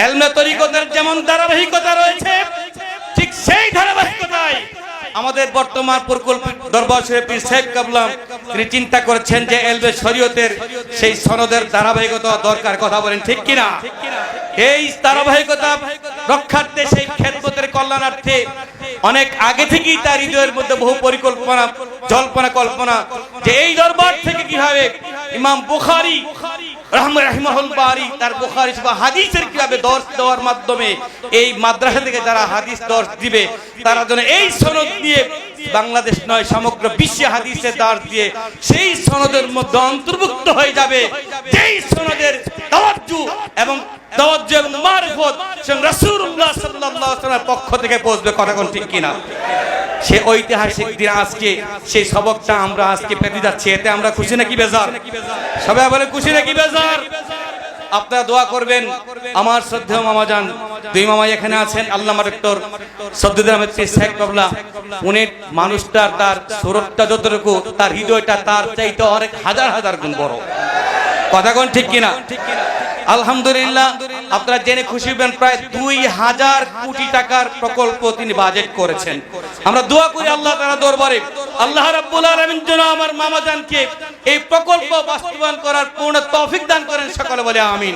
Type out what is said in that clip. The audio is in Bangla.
এলমে তরিকতের যেমন ধারাবাহিকতা রয়েছে, ঠিক সেই ধারাবাহিকতায় আমাদের বর্তমান পরিকল্পিত দরবার শরীফ পীর সাহেব কাবলা তিনি চিন্তা করেছেন যে এলবে শরীয়তের সেই সনদের ধারাবাহিকতা দরকার। কথা বলেন ঠিক কিনা? এই ধারাবাহিকতা রক্ষার্থে, সেই খেদমতের কল্যাণার্থে অনেক আগে থেকেই তার হৃদয়ের মধ্যে বহু পরিকল্পনা, জল্পনা কল্পনা যে এই দরবার থেকে কিভাবে ইমাম বুখারী রাহিমাহুল্লাহ বারি তার বুখারী বা হাদিসের কিভাবে দর্শ দেওয়ার মাধ্যমে এই মাদ্রাসা থেকে যারা হাদিস দর্শ দিবে তারা যেন এই সনদ দিয়ে বাংলাদেশ নয় সমগ্র বিশ্বে হাদিসের দর্শ দিয়ে সেই সনদের মধ্যে অন্তর্ভুক্ত হয়ে যাবে, যেই সনদের তাওয়াজ্জু এবং তাওয়াজ্জু এবং মারিফত রাসূলুল্লাহ সাল্লাল্লাহু আলাইহি ওয়াসাল্লামের পক্ষ থেকে পৌঁছবে। কথা কোন ঠিক কিনা? সে ঐতিহাসিক দিন আজকে সেই সবকটা আমরা আজকে পেতে যাচ্ছি। এতে আমরা খুশি নাকি বেজার? সবাই বলে খুশি নাকি বেজার? আপনারা দোয়া করবেন। আমার শ্রদ্ধেয় মামাজান, দুই মামা এখানে আছেন, আল্লামা ডক্টর সদ্দুদ্দিন আহমেদ পীর সাহেব কাবলা, উনি মানুষটার তার সুরতটা যতটুকু, তার হৃদয়টা তার চাইতে অনেক হাজার হাজার গুণ বড়। কথা কোন ঠিক কিনা? আলহামদুলিল্লাহ, আপনারা জেনে খুশি হবেন প্রায় 2000 কোটি টাকার প্রকল্প তিনি বাজেট করেছেন। আমরা দোয়া করি আল্লাহ তাআলা দরবারে আল্লাহ রাব্বুল আলামিন যেন আমার মামাজানকে এই প্রকল্প বাস্তবায়ন করার পূর্ণ তৌফিক দান করেন। সকলে বলে আমিন।